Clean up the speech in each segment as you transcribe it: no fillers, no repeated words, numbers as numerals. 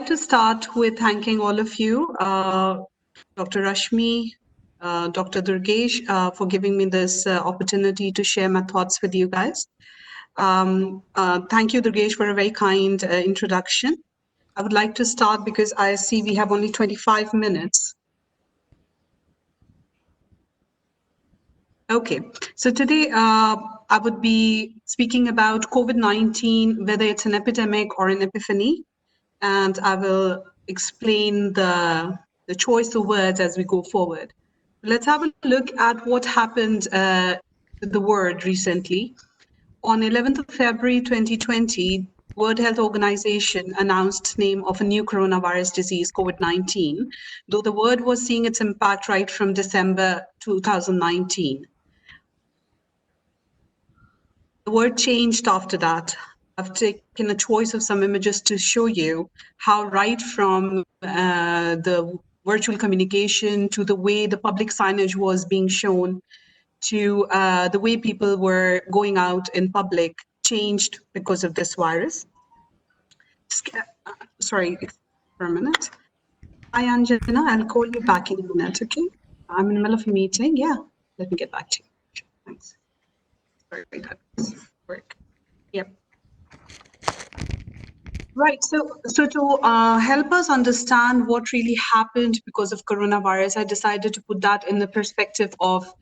to start with thanking all of you, Dr. Rashmi, Dr. Durgesh, for giving me this opportunity to share my thoughts with you guys. Thank you, Durgesh, for a very kind introduction. I would like to start because I see we have only 25 minutes. Okay, so today I would be speaking about COVID-19, whether it's an epidemic or an epiphany, and I will explain the choice of words as we go forward. Let's have a look at what happened with the word recently. On 11th of February 2020, World Health Organization announced name of a new coronavirus disease, COVID-19, though the word was seeing its impact right from December 2019. The word changed after that. I've taken a choice of some images to show you how right from the virtual communication to the way the public signage was being shown to the way people were going out in public changed because of this virus. Sorry for a minute. Hi, Anjana, I'll call you back in a minute, okay? I'm in the middle of a meeting. Yeah, let me get back to you. Sure, thanks. Sorry, that doesn't work. Yep. Right. So to help us understand what really happened because of coronavirus, I decided to put that in the perspective of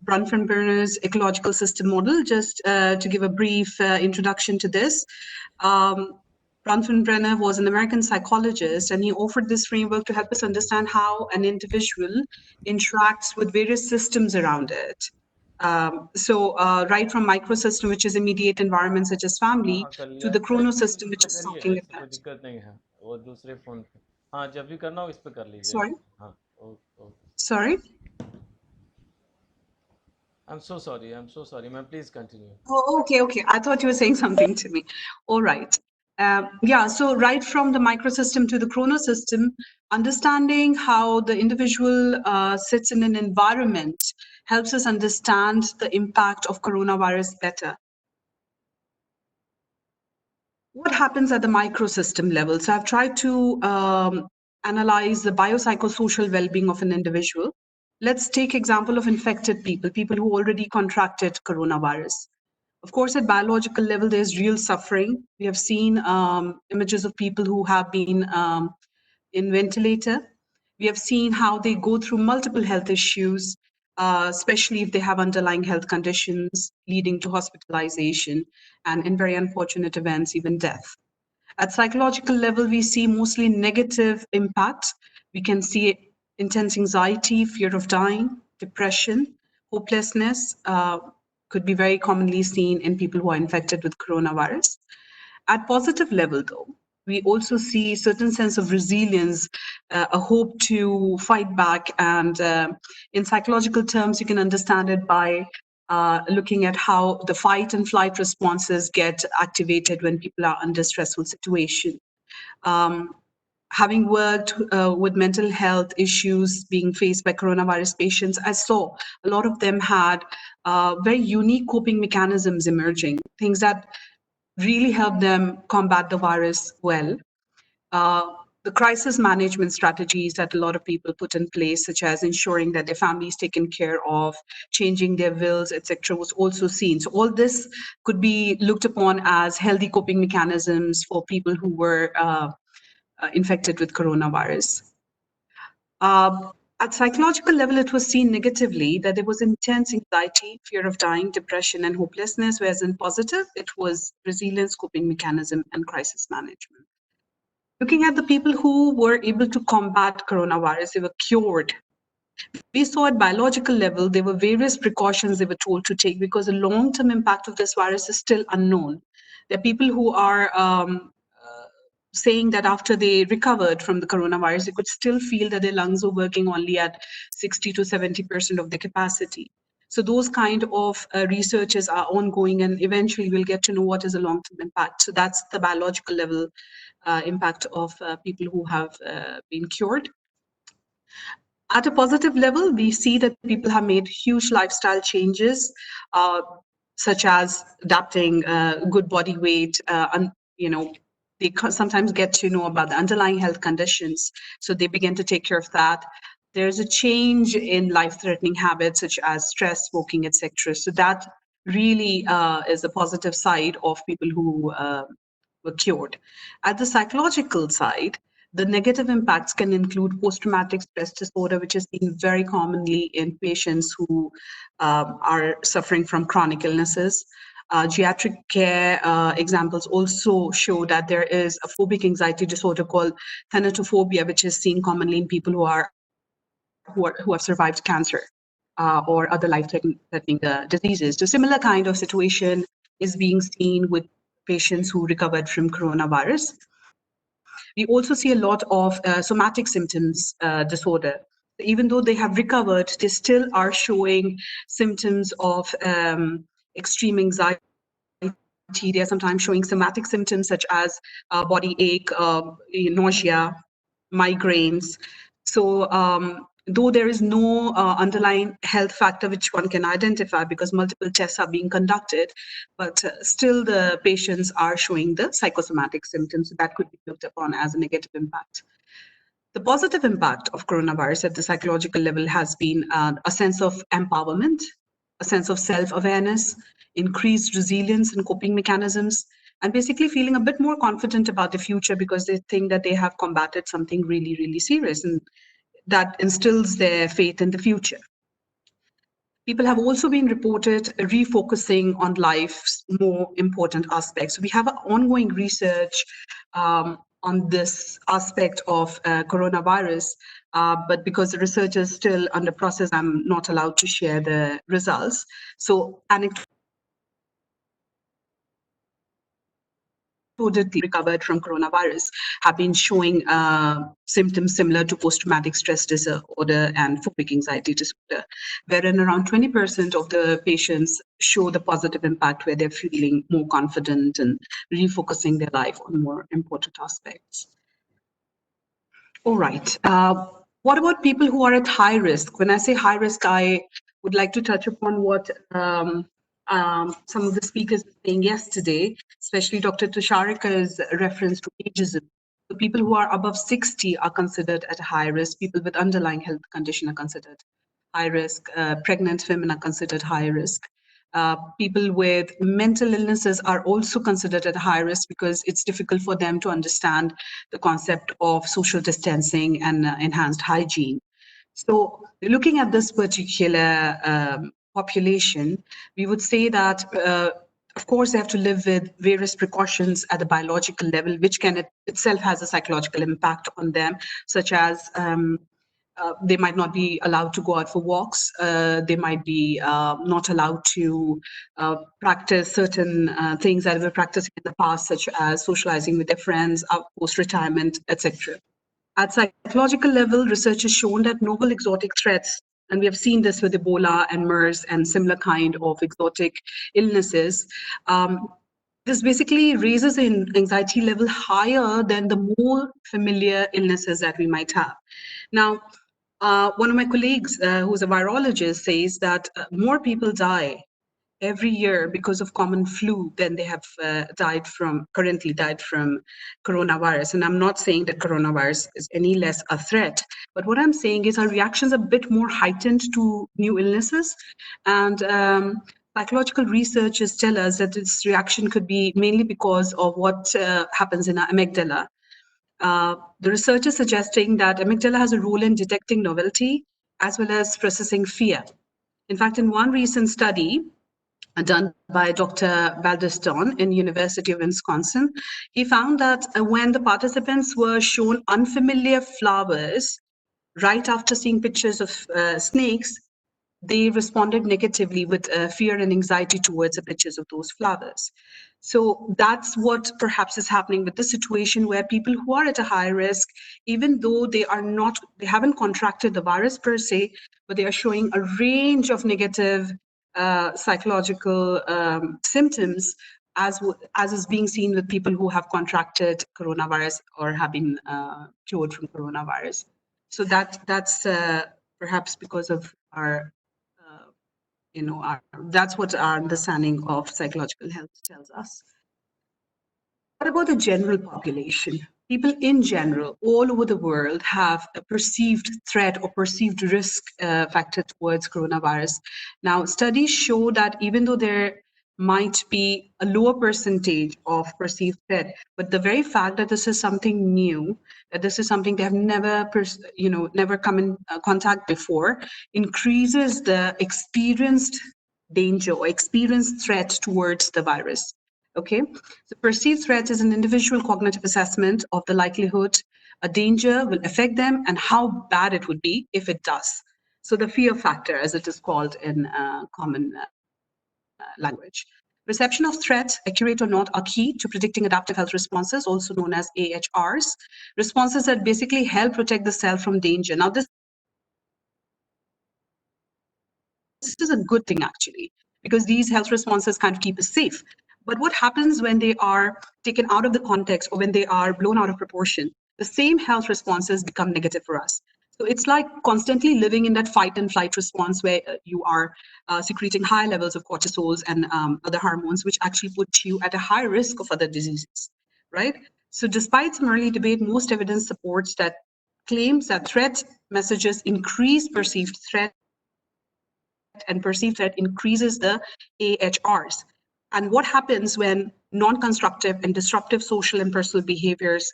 Bronfenbrenner's ecological system model. Just to give a brief introduction to this. Bronfenbrenner was an American psychologist, and he offered this framework to help us understand how an individual interacts with various systems around it. Right from microsystem, which is immediate environment such as family, to the chronosystem, which is talking about. दिक्कत नहीं है वो दूसरे phone पे हाँ जब भी करना हो इस पे कर लीजिए Sorry. हाँ Sorry. I'm so sorry ma'am, please continue. Oh, okay. I thought you were saying something to me. All right. Yeah, so right from the microsystem to the chronosystem, understanding how the individual sits in an environment helps us understand the impact of coronavirus better. What happens at the microsystem level? So I've tried to analyze the biopsychosocial well-being of an individual. Let's take example of infected people who already contracted coronavirus. Of course, at biological level, there's real suffering. We have seen images of people who have been in ventilator. We have seen how they go through multiple health issues, especially if they have underlying health conditions leading to hospitalization and, in very unfortunate events, even death. At psychological level, we see mostly negative impact. We can see intense anxiety, fear of dying, depression, hopelessness, could be very commonly seen in people who are infected with coronavirus. At positive level, though, we also see a certain sense of resilience, a hope to fight back. And in psychological terms, you can understand it by looking at how the fight and flight responses get activated when people are under stressful situation. Having worked with mental health issues being faced by coronavirus patients, I saw a lot of them had very unique coping mechanisms emerging, things that really help them combat the virus well. The crisis management strategies that a lot of people put in place, such as ensuring that their family is taken care of, changing their wills, etc., was also seen. So all this could be looked upon as healthy coping mechanisms for people who were infected with coronavirus. At psychological level, it was seen negatively that there was intense anxiety, fear of dying, depression, and hopelessness, whereas in positive, it was resilience, coping mechanism, and crisis management. Looking at the people who were able to combat coronavirus, they were cured. We saw at biological level, there were various precautions they were told to take because the long-term impact of this virus is still unknown. There are people who are saying that after they recovered from the coronavirus, they could still feel that their lungs were working only at 60 to 70% of their capacity. So those kind of researches are ongoing, and eventually we'll get to know what is the long-term impact. So that's the biological level impact of people who have been cured. At a positive level, we see that people have made huge lifestyle changes, such as adapting good body weight, they sometimes get to know about the underlying health conditions, so they begin to take care of that. There's a change in life-threatening habits such as stress, smoking, etc. So that really is a positive side of people who were cured. At the psychological side, the negative impacts can include post-traumatic stress disorder, which is seen very commonly in patients who are suffering from chronic illnesses. Geriatric care examples also show that there is a phobic anxiety disorder called thanatophobia, which is seen commonly in people who have survived cancer or other life-threatening diseases. So similar kind of situation is being seen with patients who recovered from coronavirus. We also see a lot of somatic symptoms disorder. Even though they have recovered, they still are showing symptoms of extreme anxiety. They are sometimes showing somatic symptoms such as body ache, nausea, migraines. So, though there is no underlying health factor which one can identify because multiple tests are being conducted, but still the patients are showing the psychosomatic symptoms that could be looked upon as a negative impact. The positive impact of coronavirus at the psychological level has been a sense of empowerment, a sense of self-awareness, increased resilience and coping mechanisms, and basically feeling a bit more confident about the future because they think that they have combated something really, really serious, and that instills their faith in the future. People have also been reported refocusing on life's more important aspects. We have ongoing research on this aspect of coronavirus, but because the research is still under process, I'm not allowed to share the results. So anecdotally, recovered from coronavirus have been showing symptoms similar to post-traumatic stress disorder and phobic anxiety disorder, wherein around 20% of the patients show the positive impact where they're feeling more confident and refocusing their life on more important aspects. All right. What about people who are at high risk? When I say high risk, I would like to touch upon what some of the speakers were saying yesterday, especially Dr. Tusharika's reference to ageism. So people who are above 60 are considered at high risk. People with underlying health condition are considered high risk. Pregnant women are considered high risk. People with mental illnesses are also considered at high risk because it's difficult for them to understand the concept of social distancing and enhanced hygiene. So looking at this particular population, we would say that, of course, they have to live with various precautions at the biological level, which can itself has a psychological impact on them, such as they might not be allowed to go out for walks. They might be not allowed to practice certain things that they were practicing in the past, such as socializing with their friends, post-retirement, etc. At psychological level, research has shown that novel exotic threats, and we have seen this with Ebola and MERS and similar kind of exotic illnesses, this basically raises the anxiety level higher than the more familiar illnesses that we might have. Now, one of my colleagues, who's a virologist, says that more people die every year because of common flu than they have currently died from coronavirus. And I'm not saying that coronavirus is any less a threat, but what I'm saying is our reactions are a bit more heightened to new illnesses. And psychological researchers tell us that this reaction could be mainly because of what happens in our amygdala. The research is suggesting that amygdala has a role in detecting novelty as well as processing fear. In fact, in one recent study done by Dr. Baldeston in University of Wisconsin, he found that when the participants were shown unfamiliar flowers right after seeing pictures of snakes, they responded negatively with fear and anxiety towards the pictures of those flowers. So that's what perhaps is happening with the situation where people who are at a high risk, even though they haven't contracted the virus per se, but they are showing a range of negative psychological symptoms as is being seen with people who have contracted coronavirus or have been cured from coronavirus. So that's perhaps because of our that's what our understanding of psychological health tells us. What about the general population? People in general, all over the world, have a perceived threat or perceived risk factor towards coronavirus. Now, studies show that even though there might be a lower percentage of perceived threat, but the very fact that this is something new, that this is something they have never come in contact before, increases the experienced danger or experienced threat towards the virus. Okay, so perceived threat is an individual cognitive assessment of the likelihood a danger will affect them and how bad it would be if it does. So the fear factor, as it is called in common language. Perception of threat, accurate or not, are key to predicting adaptive health responses, also known as AHRs, responses that basically help protect the self from danger. Now, this is a good thing actually, because these health responses kind of keep us safe. But what happens when they are taken out of the context or when they are blown out of proportion? The same health responses become negative for us. So it's like constantly living in that fight and flight response where you are secreting higher levels of cortisols and other hormones, which actually put you at a high risk of other diseases, right? So despite some early debate, most evidence supports that claims that threat messages increase perceived threat and perceived threat increases the AHRs. And what happens when non-constructive and disruptive social and personal behaviors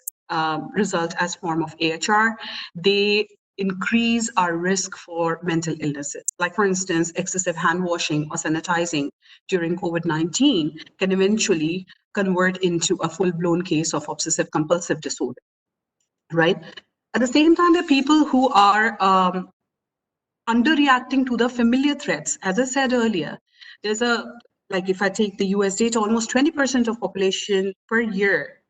result as form of AHR? They increase our risk for mental illnesses. Like for instance, excessive hand washing or sanitizing during COVID-19 can eventually convert into a full-blown case of obsessive compulsive disorder, right? At the same time, there are people who are underreacting to the familiar threats. As I said earlier, there's a, like if I take the US data, almost 20% of population per year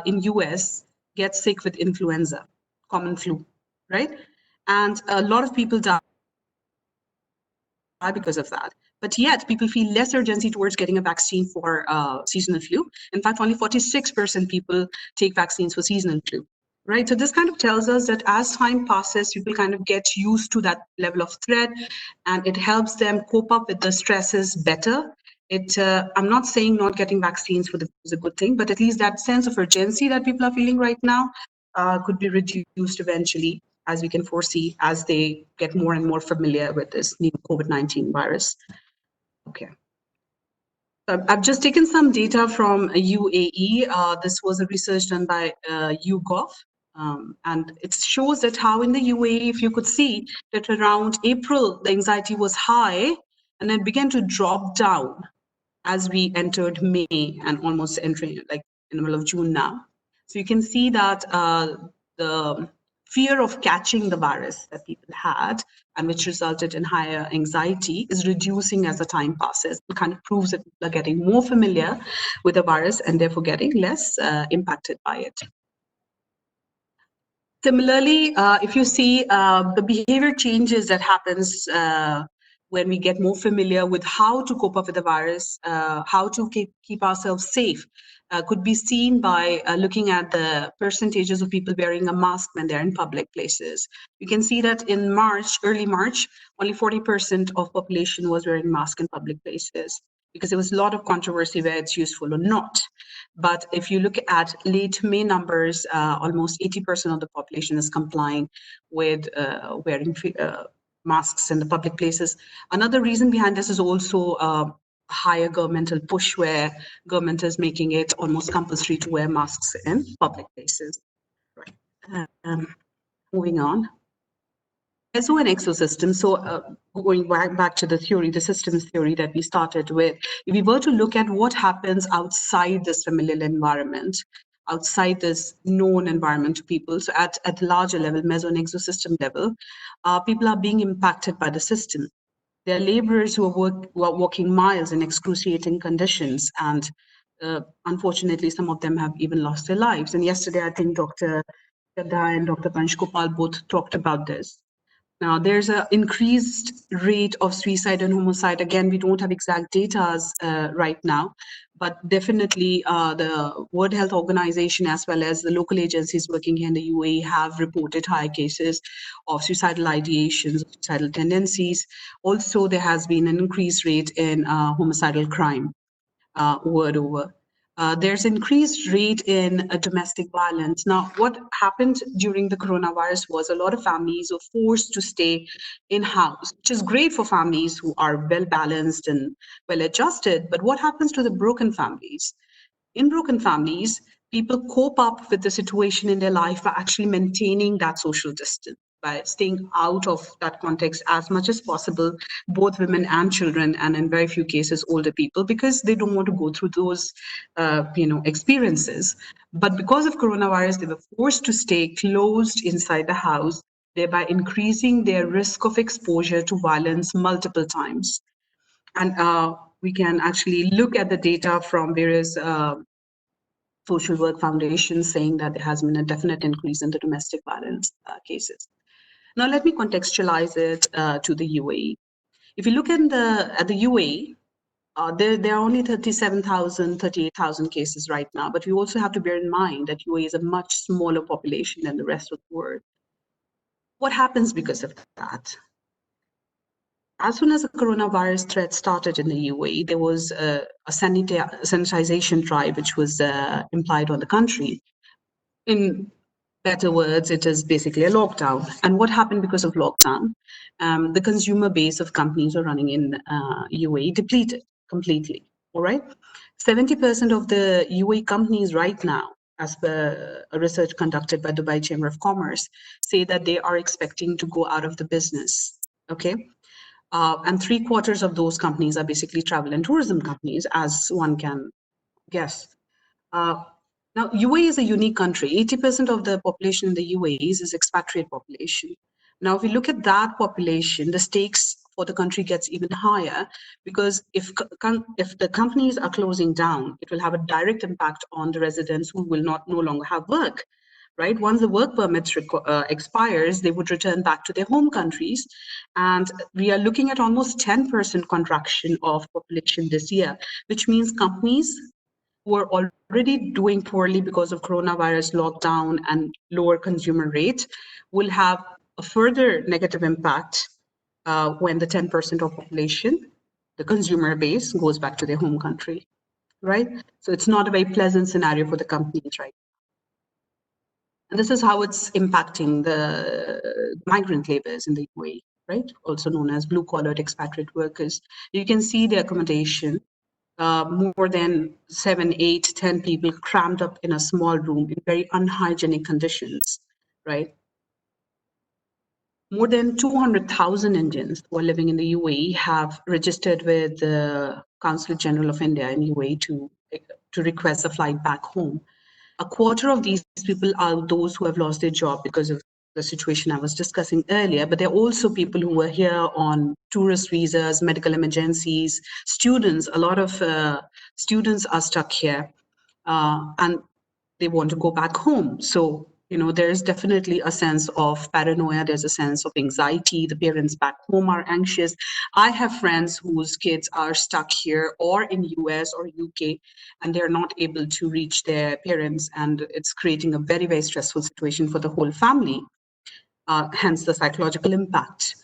in US gets sick with influenza, common flu, right? And a lot of people die because of that. But yet people feel less urgency towards getting a vaccine for seasonal flu. In fact, only 46% people take vaccines for seasonal flu. Right. So this kind of tells us that as time passes, people kind of get used to that level of threat and it helps them cope up with the stresses better. I'm not saying not getting vaccines for the is a good thing, but at least that sense of urgency that people are feeling right now could be reduced eventually, as we can foresee, as they get more and more familiar with this new COVID-19 virus. Okay. I've just taken some data from UAE. This was a research done by YouGov. And it shows that how in the UAE, if you could see that around April, the anxiety was high and then began to drop down as we entered May and almost entering like in the middle of June now. So you can see that the fear of catching the virus that people had and which resulted in higher anxiety is reducing as the time passes. It kind of proves that people are getting more familiar with the virus and therefore getting less impacted by it. Similarly, if you see the behavior changes that happens when we get more familiar with how to cope up with the virus, how to keep ourselves safe, could be seen by looking at the percentages of people wearing a mask when they're in public places. You can see that in March, early March, only 40% of population was wearing mask in public places because there was a lot of controversy whether it's useful or not. But if you look at late May numbers, almost 80% of the population is complying with wearing masks in the public places. Another reason behind this is also higher governmental push where government is making it almost compulsory to wear masks in public places. Right. Moving on. Meso and exosystem. So going back to the theory, the systems theory that we started with, if we were to look at what happens outside this familial environment, outside this known environment to people, so at larger level, meso and exosystem level, people are being impacted by the system. There are laborers who are walking miles in excruciating conditions, and unfortunately, some of them have even lost their lives. And yesterday, I think Dr. Upadhyay and Dr. Panchgopal both talked about this. Now, there's an increased rate of suicide and homicide. Again, we don't have exact data right now, but definitely the World Health Organization as well as the local agencies working here in the UAE have reported high cases of suicidal ideations, suicidal tendencies. Also, there has been an increased rate in homicidal crime world over. There's increased rate in domestic violence. Now, what happened during the coronavirus was a lot of families were forced to stay in house, which is great for families who are well balanced and well adjusted. But what happens to the broken families? In broken families, people cope up with the situation in their life by actually maintaining that social distance, by staying out of that context as much as possible, both women and children, and in very few cases, older people, because they don't want to go through those, experiences. But because of coronavirus, they were forced to stay closed inside the house, thereby increasing their risk of exposure to violence multiple times. And we can actually look at the data from various social work foundations saying that there has been a definite increase in the domestic violence cases. Now, let me contextualize it to the UAE. If you look at the UAE, there are only 37,000, 38,000 cases right now, but we also have to bear in mind that UAE is a much smaller population than the rest of the world. What happens because of that? As soon as the coronavirus threat started in the UAE, there was a sanitization drive which was implied on the country. In better words, it is basically a lockdown. And what happened because of lockdown? The consumer base of companies are running in UAE depleted completely. All right, 70% of the UAE companies right now, as per a research conducted by Dubai Chamber of Commerce, say that they are expecting to go out of the business. Okay, and 3/4 of those companies are basically travel and tourism companies, as one can guess. Uh, Now, UAE is a unique country. 80% of the population in the UAE is expatriate population. Now, if we look at that population, the stakes for the country gets even higher, because if the companies are closing down, it will have a direct impact on the residents who will not no longer have work. Right? Once the work permits expires, they would return back to their home countries. And we are looking at almost 10% contraction of population this year, which means companies who are already doing poorly because of coronavirus lockdown and lower consumer rate will have a further negative impact when the 10% of population, the consumer base, goes back to their home country, right? So it's not a very pleasant scenario for the companies, right? And this is how it's impacting the migrant laborers in the UAE, right? Also known as blue-collar expatriate workers. You can see the accommodation, more than 7, 8, 10 people crammed up in a small room in very unhygienic conditions, right? More than 200,000 Indians who are living in the UAE have registered with the Consulate General of India in UAE to request a flight back home. A quarter of these people are those who have lost their job because of the situation I was discussing earlier, but there are also people who were here on tourist visas, medical emergencies, students. A lot of students are stuck here and they want to go back home. So, there's definitely a sense of paranoia, there's a sense of anxiety. The parents back home are anxious. I have friends whose kids are stuck here or in US or UK, and they're not able to reach their parents, and it's creating a very, very stressful situation for the whole family, hence the psychological impact.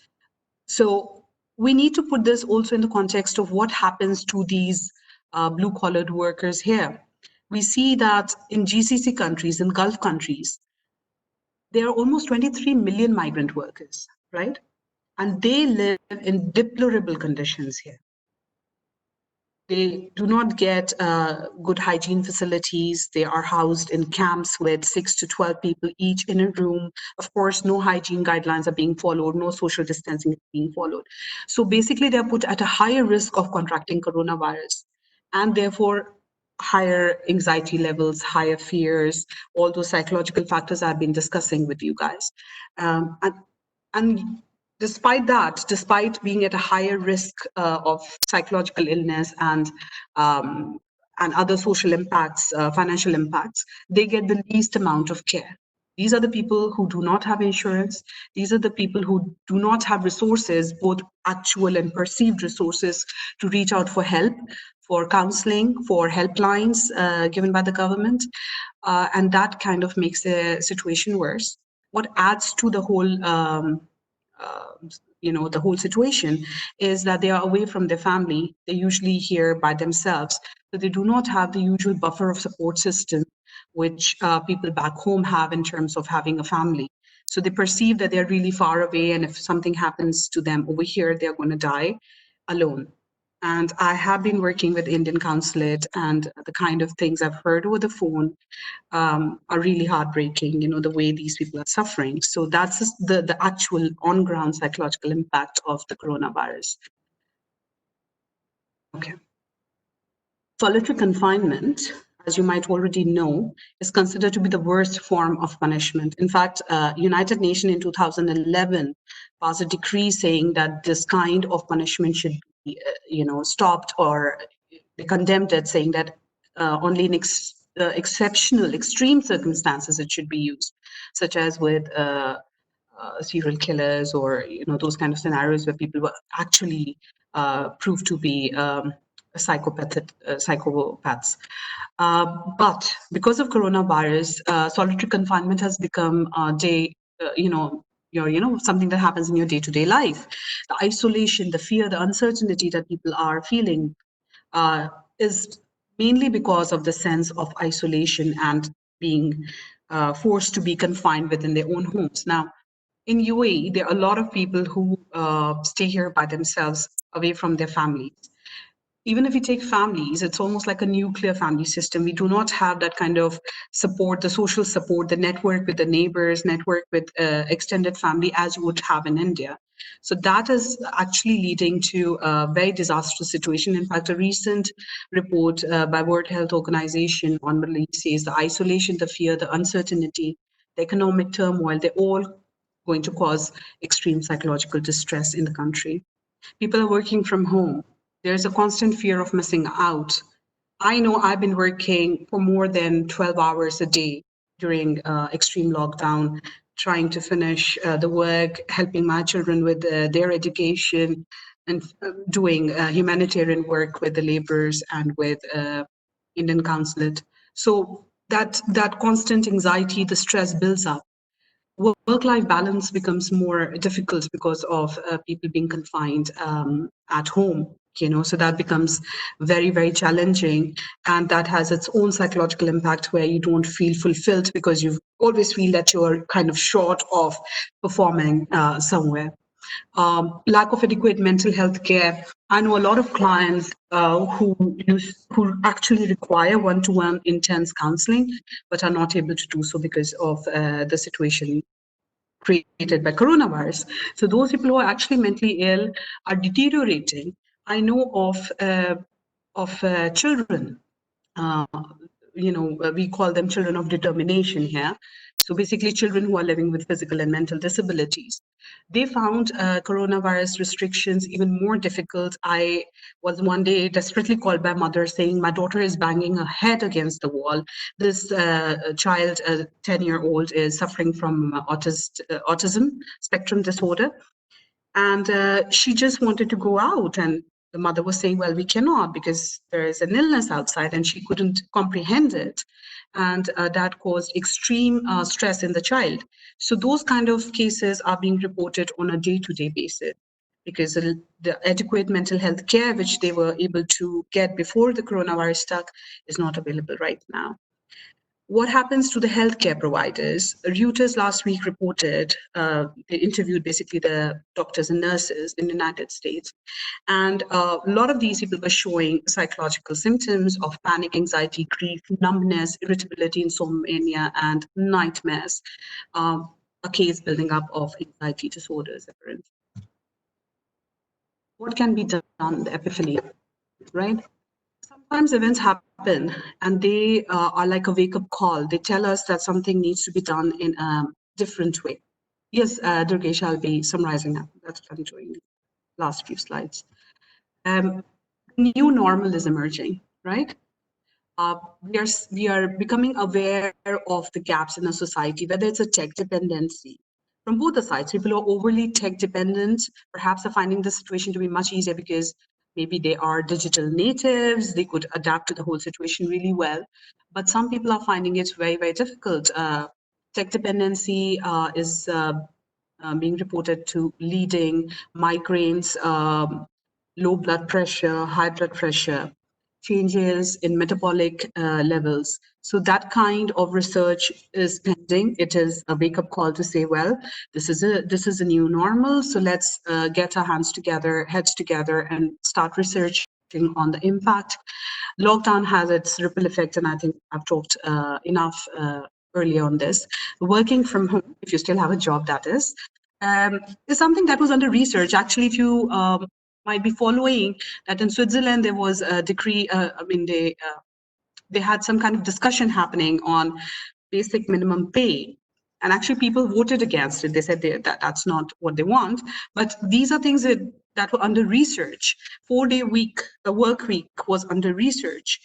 So we need to put this also in the context of what happens to these blue-collared workers here. We see that in GCC countries, in Gulf countries, there are almost 23 million migrant workers, right? And they live in deplorable conditions here. They do not get good hygiene facilities. They are housed in camps with 6 to 12 people each in a room. Of course, no hygiene guidelines are being followed, no social distancing is being followed. So basically, they're put at a higher risk of contracting coronavirus, and therefore higher anxiety levels, higher fears, all those psychological factors I've been discussing with you guys. And despite that, despite being at a higher risk of psychological illness and other social impacts, financial impacts, they get the least amount of care. These are the people who do not have insurance. These are the people who do not have resources, both actual and perceived resources, to reach out for help, for counseling, for helplines given by the government. And that kind of makes the situation worse. What adds to the whole the whole situation is that they are away from their family. They're usually here by themselves, so they do not have the usual buffer of support system which people back home have in terms of having a family. So they perceive that they're really far away, and if something happens to them over here, they're going to die alone. And I have been working with Indian consulate, and the kind of things I've heard over the phone are really heartbreaking, the way these people are suffering. So that's the actual on-ground psychological impact of the coronavirus. Okay. Solitary confinement, as you might already know, is considered to be the worst form of punishment. In fact, United Nations in 2011 passed a decree saying that this kind of punishment should be, stopped, or they condemned it, saying that only in exceptional, extreme circumstances it should be used, such as with serial killers, or those kind of scenarios where people were actually proved to be psychopaths. But because of coronavirus, solitary confinement has become something that happens in your day-to-day life. The isolation, the fear, the uncertainty that people are feeling is mainly because of the sense of isolation and being forced to be confined within their own homes. Now, in UAE, there are a lot of people who stay here by themselves, away from their families. Even if we take families, it's almost like a nuclear family system. We do not have that kind of support, the social support, the network with the neighbors, network with extended family as you would have in India. So that is actually leading to a very disastrous situation. In fact, a recent report by World Health Organization on Middle East says the isolation, the fear, the uncertainty, the economic turmoil, they're all going to cause extreme psychological distress in the country. People are working from home. There's a constant fear of missing out. I know I've been working for more than 12 hours a day during extreme lockdown, trying to finish the work, helping my children with their education, and doing humanitarian work with the laborers and with Indian consulate. So that constant anxiety, the stress builds up. Work-life balance becomes more difficult because of people being confined at home, so that becomes very, very challenging, and that has its own psychological impact where you don't feel fulfilled because you always feel that you're kind of short of performing somewhere. Lack of adequate mental health care. I know a lot of clients who actually require one-to-one intense counseling, but are not able to do so because of the situation created by coronavirus. So those people who are actually mentally ill are deteriorating. I know of children. Uh, we call them children of determination here. So basically, children who are living with physical and mental disabilities. They found coronavirus restrictions even more difficult. I was one day desperately called by mother saying, my daughter is banging her head against the wall. This child, a 10-year-old, is suffering from autism spectrum disorder. And she just wanted to go out. And the mother was saying, well, we cannot because there is an illness outside, and she couldn't comprehend it. And that caused extreme stress in the child. So those kind of cases are being reported on a day-to-day basis because the adequate mental health care which they were able to get before the coronavirus struck is not available right now. What happens to the healthcare providers? Reuters last week reported, they interviewed basically the doctors and nurses in the United States. And a lot of these people were showing psychological symptoms of panic, anxiety, grief, numbness, irritability, insomnia, and nightmares. A case building up of anxiety disorders, apparently. What can be done, the epiphany, right? Sometimes events happen and they are like a wake-up call. They tell us that something needs to be done in a different way. Yes, Durgesh, I'll be summarizing that. That's what I'm doing the last few slides. New normal is emerging, right? We are becoming aware of the gaps in a society, whether it's a tech dependency. From both the sides, people who are overly tech dependent perhaps are finding the situation to be much easier because maybe they are digital natives, they could adapt to the whole situation really well. But some people are finding it very, very difficult. Tech dependency is being reported to leading migraines, low blood pressure, high blood pressure, changes in metabolic levels. So that kind of research is pending. It is a wake-up call to say, well, this is a new normal. So let's get our hands together, heads together, and start researching on the impact. Lockdown has its ripple effect, and I think I've talked enough earlier on this. Working from home, if you still have a job, that is something that was under research. Actually, if you might be following that in Switzerland, there was a decree, they had some kind of discussion happening on basic minimum pay. And actually, people voted against it. They said that that's not what they want. But these are things that were under research. 4-day week, a work week was under research.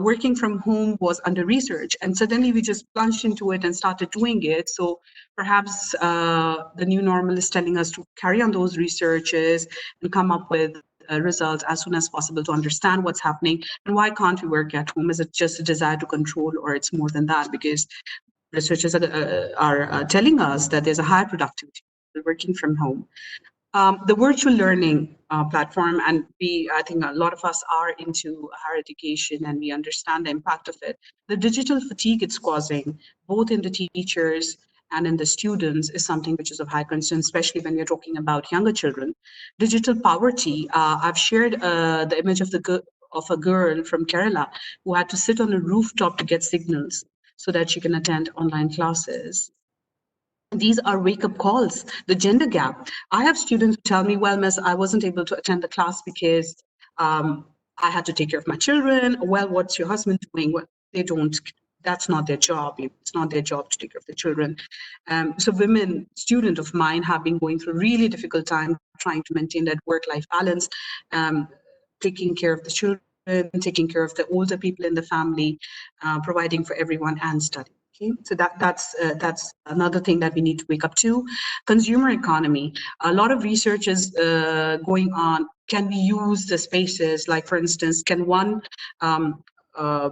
Working from home was under research. And suddenly we just plunged into it and started doing it. So perhaps the new normal is telling us to carry on those researches and come up with results as soon as possible to understand what's happening. And why can't we work at home? Is it just a desire to control, or it's more than that? Because researchers are telling us that there's a higher productivity working from home. The virtual learning platform, and I think a lot of us are into higher education and we understand the impact of it. The digital fatigue it's causing, both in the teachers and in the students, is something which is of high concern, especially when we're talking about younger children. Digital poverty, I've shared the image of a girl from Kerala who had to sit on a rooftop to get signals so that she can attend online classes. These are wake-up calls. The gender gap. I have students who tell me, well, miss, I wasn't able to attend the class because I had to take care of my children. Well, what's your husband doing? Well, they don't, that's not their job. It's not their job to take care of the children. So women, students of mine, have been going through a really difficult time trying to maintain that work-life balance, taking care of the children, taking care of the older people in the family, providing for everyone, and studying. Okay, so that's another thing that we need to wake up to. Consumer economy. A lot of research is going on. Can we use the spaces? Like, for instance, can one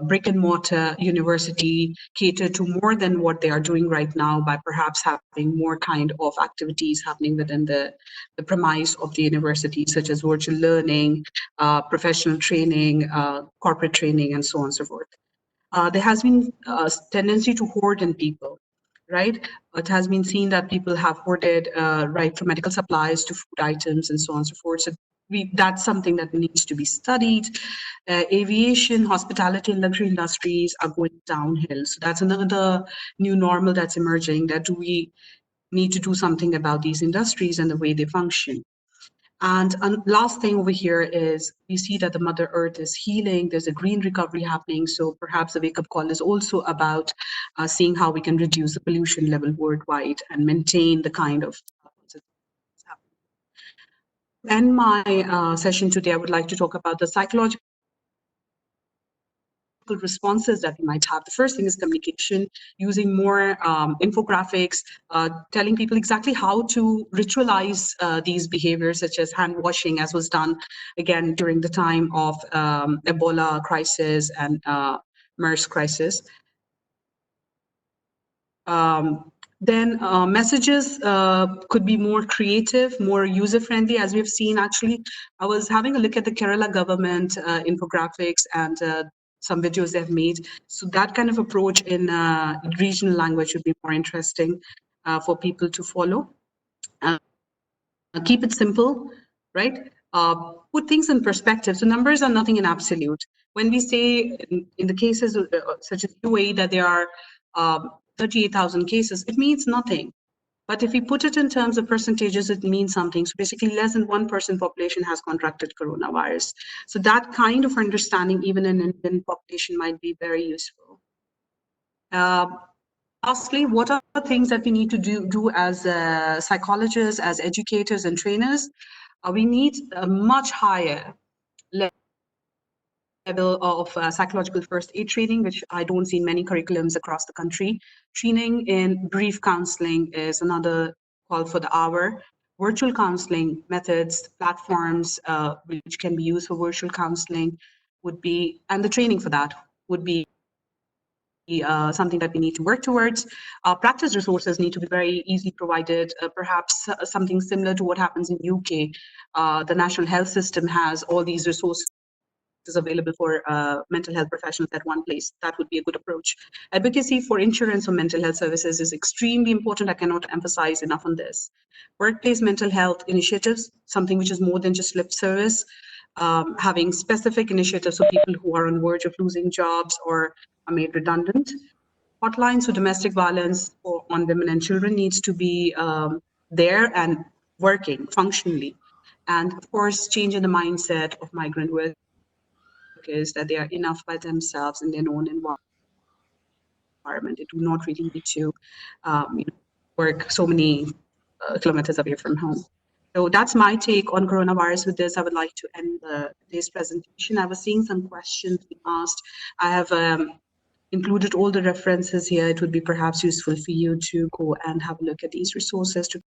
brick and mortar university cater to more than what they are doing right now by perhaps having more kind of activities happening within the premise of the university, such as virtual learning, professional training, corporate training, and so on and so forth. There has been a tendency to hoard in people, right? It has been seen that people have hoarded right from medical supplies to food items and so on and so forth. So that's something that needs to be studied. Aviation, hospitality, and luxury industries are going downhill. So that's another new normal that's emerging, that do we need to do something about these industries and the way they function. And last thing over here is we see that the Mother Earth is healing. There's a green recovery happening. So perhaps the wake-up call is also about seeing how we can reduce the pollution level worldwide and maintain the kind of. In my session today, I would like to talk about the psychological responses that we might have. The first thing is communication, using more infographics, telling people exactly how to ritualize these behaviors, such as hand washing, as was done again during the time of Ebola crisis and MERS crisis. Then messages could be more creative, more user-friendly, as we've seen. Actually, I was having a look at the Kerala government infographics and some videos they've made. So that kind of approach in regional language would be more interesting for people to follow. Keep it simple, right? Put things in perspective. So numbers are nothing in absolute. When we say in the cases such as UAE that there are 38,000 cases, it means nothing. But if we put it in terms of percentages, it means something. So basically, less than 1% population has contracted coronavirus. So that kind of understanding, even in Indian population, might be very useful. Lastly, what are things that we need to do as psychologists, as educators and trainers? We need a much higher level of psychological first aid training, which I don't see in many curriculums across the country. Training in brief counseling is another call for the hour. Virtual counseling methods, platforms which can be used for virtual counseling would be, and the training for that would be something that we need to work towards. Practice resources need to be very easily provided, perhaps something similar to what happens in UK. The national health system has all these resources available for mental health professionals at one place. That would be a good approach. Advocacy for insurance or mental health services is extremely important. I cannot emphasize enough on this. Workplace mental health initiatives, something which is more than just lip service. Having specific initiatives for people who are on verge of losing jobs or are made redundant. Hotlines for domestic violence on women and children needs to be there and working functionally. And of course, change in the mindset of migrant workers that they are enough by themselves in their own environment. They do not really need to work so many kilometers away from home. So that's my take on coronavirus. With this, I would like to end today's presentation. I was seeing some questions being asked. I have included all the references here. It would be perhaps useful for you to go and have a look at these resources to